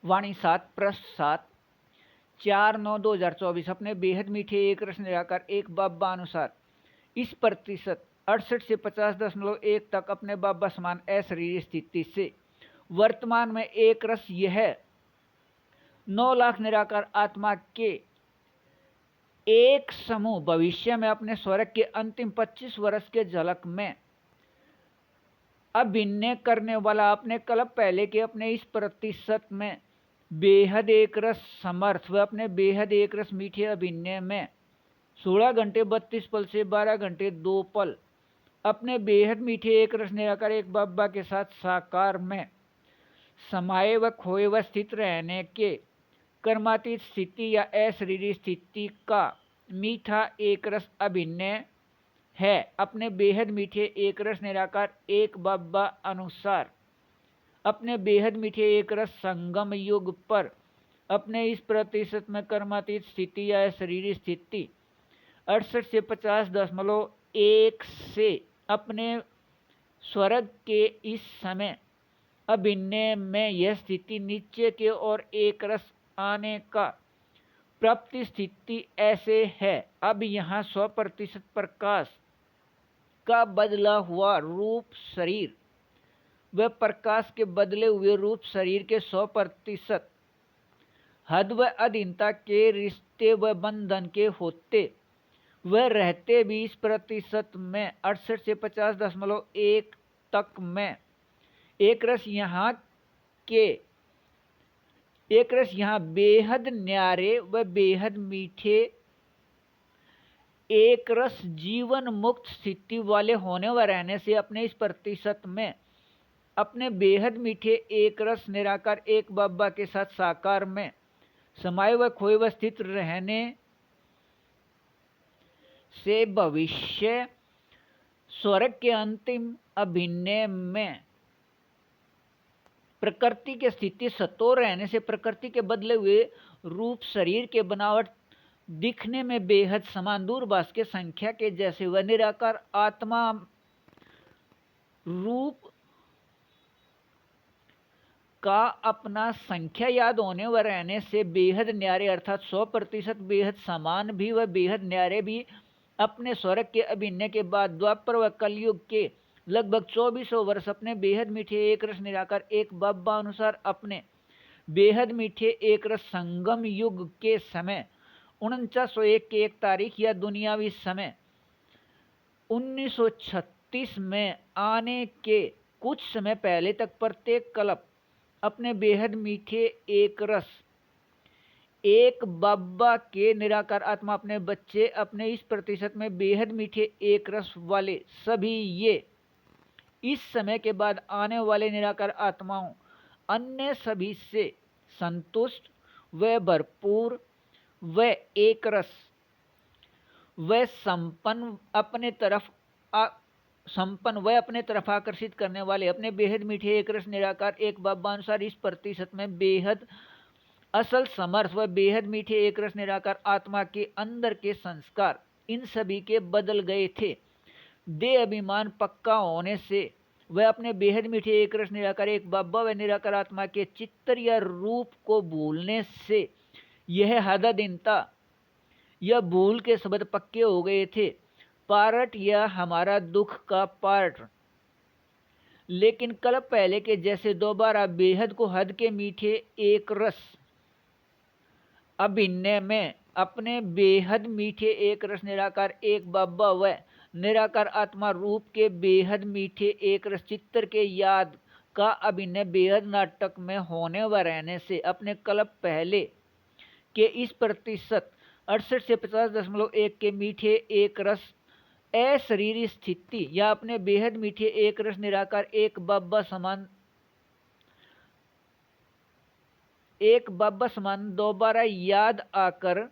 वाणी 7/7 4/9/2024 अपने बेहद मीठे एक रस निराकार एक बाबा अनुसार इस प्रतिशत 68 से 50.1 तक अपने बाबा समान अशरीरी स्थिति से वर्तमान में एक रस यह 9 लाख निराकार आत्मा के एक समूह भविष्य में अपने स्वर्ग के अंतिम 25 वर्ष के झलक में अभिनय करने वाला अपने कल्प पहले के अपने इस प्रतिशत में बेहद एक रस समर्थ व अपने बेहद एक रस मीठे अभिनय में 16 घंटे 32 पल से 12 घंटे 2 पल अपने बेहद मीठे एक रस निराकार एक बाबा के साथ साकार में समाये व खोए व स्थित रहने के कर्मातीत स्थिति या अशरीरी स्थिति का मीठा एक रस अभिनय है अपने बेहद मीठे एक रस निराकार एक बाबा अनुसार अपने बेहद मीठे एक रस संगम युग पर अपने इस प्रतिशत में कर्मातीत स्थिति या शरीरी स्थिति 68 से 50.1 से अपने स्वर्ग के इस समय अभिनय में यह स्थिति नीचे के ओर एक रस आने का प्राप्ति स्थिति ऐसे है। अब यहाँ 100% प्रकाश का बदला हुआ रूप शरीर व प्रकाश के बदले हुए रूप शरीर के 100% हद व अधीनता के रिश्ते व बंधन के होते वह रहते 20% में 68 से 50.1 तक में एक रस यहाँ बेहद न्यारे व बेहद मीठे एक रस जीवन मुक्त स्थिति वाले होने व रहने से अपने इस प्रतिशत में अपने बेहद मीठे एक रस निराकार एक बाबा के साथ साकार में समाये व खोए व स्थित रहने से भविष्य स्वर्ग के अंतिम अभिनय में प्रकृति के स्थिति सतो रहने से प्रकृति के बदले हुए रूप शरीर के बनावट दिखने में बेहद समान दूरभाष के संख्या के जैसे वह निराकार आत्मा रूप का अपना संख्या याद होने व रहने से बेहद न्यारे अर्थात 100% बेहद समान भी व बेहद न्यारे भी अपने स्वर्ग के अभिनय के बाद द्वापर व कलयुग के लगभग 2400 वर्ष अपने बेहद मीठे एक रस निराकार एक बाबा अनुसार अपने बेहद मीठे एक रस संगम युग के समय 4901 के 1 तारीख या दुनियावी समय 1936 में आने के कुछ समय पहले तक प्रत्येक कल्प अपने बेहद मीठे एक रस एक बाबा के निराकार आत्मा अपने बच्चे अपने इस प्रतिशत में बेहद मीठे एक रस वाले सभी ये इस समय के बाद आने वाले निराकार आत्माओं अन्य सभी से संतुष्ट व भरपूर व एक रस व संपन्न अपने तरफ आकर्षित करने वाले अपने बेहद मीठे एक रस निराकार एक बाबा अनुसार इस प्रतिशत में बेहद असल समर्थ व बेहद मीठे एक रस निराकार आत्मा के अंदर के संस्कार इन सभी के बदल गए थे। देह अभिमान पक्का होने से वह अपने बेहद मीठे एक रस निराकार एक बाबा व निराकार आत्मा के चित्तर या रूप को भूलने से यह हददीनता या भूल के शब्द पक्के हो गए थे। पार्ट या हमारा दुख का पार्ट लेकिन कल पहले के जैसे दोबारा बेहद को हद के मीठे एक रस अभिनय में अपने बेहद मीठे एक रस निराकार एक बाबा व निराकार आत्मा रूप के बेहद मीठे एक रस चित्तर के याद का अभिनय बेहद नाटक में होने व रहने से अपने कल्प पहले के इस प्रतिशत 68 से 50.1 के मीठे एक रस अशरीरी स्थिति या अपने बेहद मीठे एक रस निराकार एक बाबा समान दोबारा याद आकर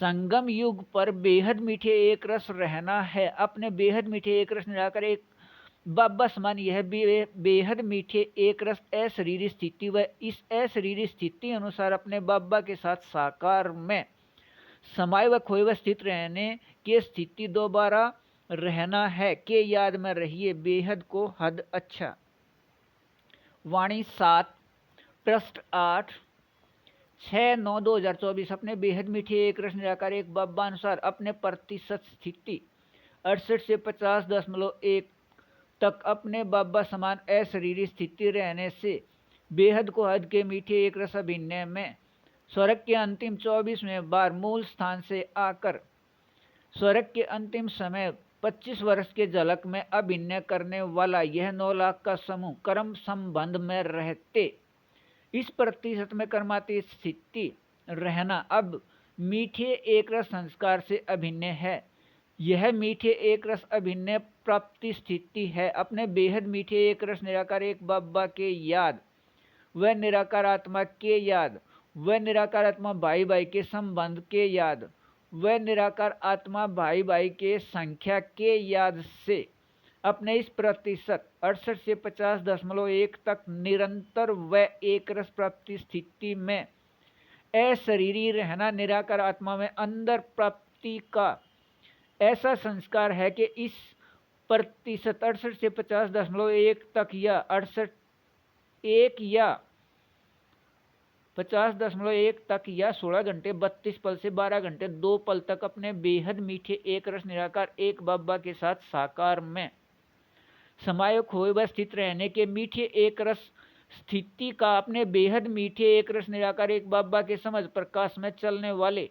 संगम युग पर बेहद मीठे एक रस रहना है। अपने बेहद मीठे एक रस निराकार एक बाबा समान यह बेहद मीठे एक रस अशरीरी स्थिति व इस अशरीरी स्थिति अनुसार अपने बाबा के साथ साकार में समाये व खोए व स्थित रहने की स्थिति दोबारा रहना है के याद में रहिए बेहद को हद अच्छा वाणी 7 पृष्ठ 8 6/9/2024 अपने बेहद मीठे एक रस निराकार एक बब्बा अनुसार अपने प्रतिशत स्थिति 68 से 50.1 तक अपने बब्बा समान अशरीरी स्थिति रहने से बेहद को हद के मीठे एक रस अभिनय में स्वर्ग के अंतिम 24वें बार मूल स्थान से आकर स्वर्ग के अंतिम समय 25 वर्ष के झलक में अभिनय करने वाला यह 9 लाख का समूह कर्म संबंध में रहते इस प्रतिशत में कर्मातीत स्थिति रहना अब मीठे एक रस संस्कार से अभिनय है। यह मीठे एक रस अभिनय प्राप्ति स्थिति है अपने बेहद मीठे एक रस निराकार एक बब्बा के याद व निराकार आत्मा के याद व निराकार आत्मा भाई भाई के संबंध के याद व निराकार आत्मा भाई भाई के संख्या के याद से अपने इस प्रतिशत 68 से 50.1 तक निरंतर व एक रस प्राप्ति स्थिति में अशरीरी रहना निराकार आत्मा में अंदर प्राप्ति का ऐसा संस्कार है कि इस प्रतिशत 68 से 50.1 तक या 68 या 50.1 तक या 16 घंटे 32 पल से 12 घंटे 2 पल तक अपने बेहद मीठे एक रस निराकार एक बब्बा के साथ साकार में समायक हुए व स्थित रहने के मीठे एक रस स्थिति का अपने बेहद मीठे एक रस निराकार एक बब्बा के समझ प्रकाश में चलने वाले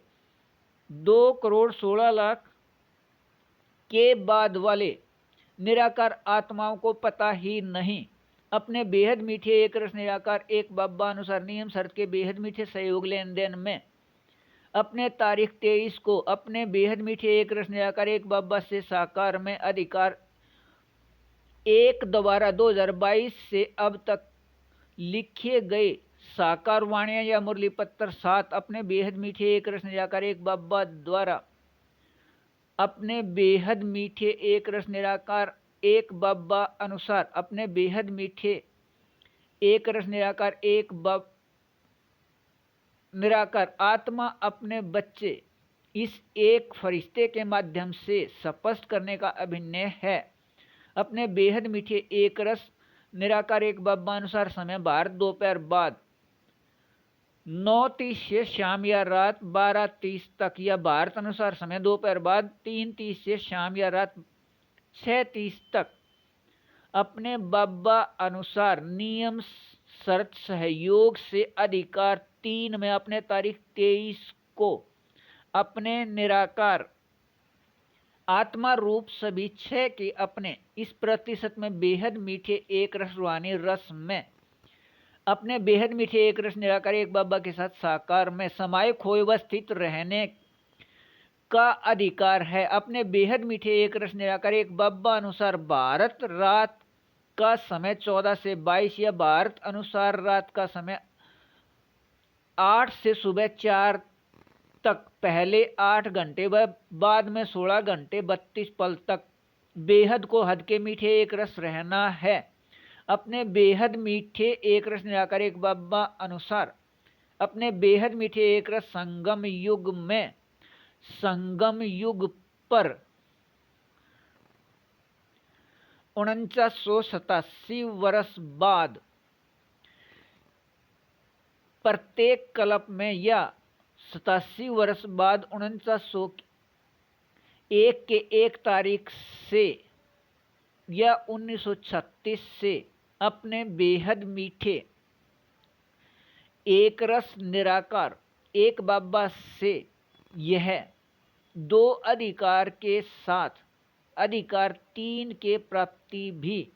2,16,00,000 के बाद वाले निराकार आत्माओं को पता ही नहीं अपने बेहद मीठे एक रस निराकार एक बब्बा अनुसार नियम शर्त के बेहद मीठे सहयोग लेन देन में अपने तारीख 23 को अपने बेहद मीठे एक रस निराकार एक बब्बा से साकार में अधिकार 1/12/2022 से अब तक लिखे गए साकार वाणियां या मुरली पत्र 7 अपने बेहद मीठे एक रस निराकार एक बब्बा द्वारा अपने बेहद मीठे एक रस निराकार एक बब्बा अनुसार अपने बेहद मीठे एक रस निराकार एक निराकार आत्मा अपने बच्चे इस एक फरिश्ते के माध्यम से स्पष्ट करने का अभिनय है अपने बेहद मीठे एक रस निराकार एक बब्बा अनुसार समय भारत दोपहर बाद 9:30 से शाम या रात 12:30 तक या भारत अनुसार समय दोपहर बाद 3:30 से शाम या रात 6:30 तक अपने बब्बा अनुसार नियम शर्त सहयोग से अधिकार 3 में अपने तारीख 23 को अपने निराकार आत्मा रूप सभी 6 के अपने इस प्रतिशत में बेहद मीठे एक रस रूहानी रस में अपने बेहद मीठे एक रस निराकार एक बब्बा के साथ साकार में समायक खोए व स्थित रहने का अधिकार है अपने बेहद मीठे एक रस निराकार एक बब्बा अनुसार भारत रात का समय 14 से 22 या भारत अनुसार रात का समय 8 से सुबह 4 तक पहले 8 घंटे व बाद में 16 घंटे 32 पल तक बेहद को हद के मीठे एक रस रहना है अपने बेहद मीठे एक रस निराकार एक बब्बा अनुसार अपने बेहद मीठे एक रस संगम युग में संगम युग पर 4987 वर्ष बाद प्रत्येक कल्प में या 87 वर्ष बाद 4901 के 1 तारीख से या 1936 से अपने बेहद मीठे एक रस निराकार एक बब्बा से यह 2 अधिकार के साथ अधिकार 3 के प्राप्ति भी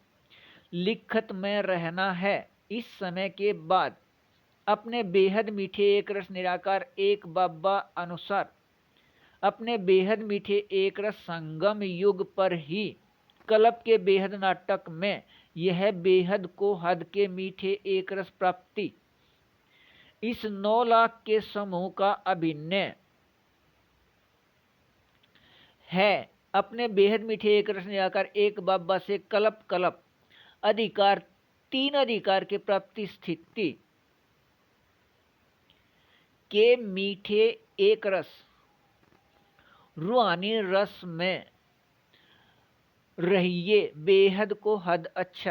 लिखत में रहना है इस समय के बाद अपने बेहद मीठे एक रस निराकार एक बब्बा अनुसार अपने बेहद मीठे एक रस संगम युग पर ही कल्प के बेहद नाटक में यह बेहद को हद के मीठे एक रस प्राप्ति इस 9 लाख के समूह का अभिनय है अपने बेहद मीठे एक रस निराकार एक बब्बा से कल्प कल्प अधिकार 3 अधिकार के प्राप्ति स्थिति के मीठे एक रस रूहानी रस में रहिए बेहद को हद अच्छा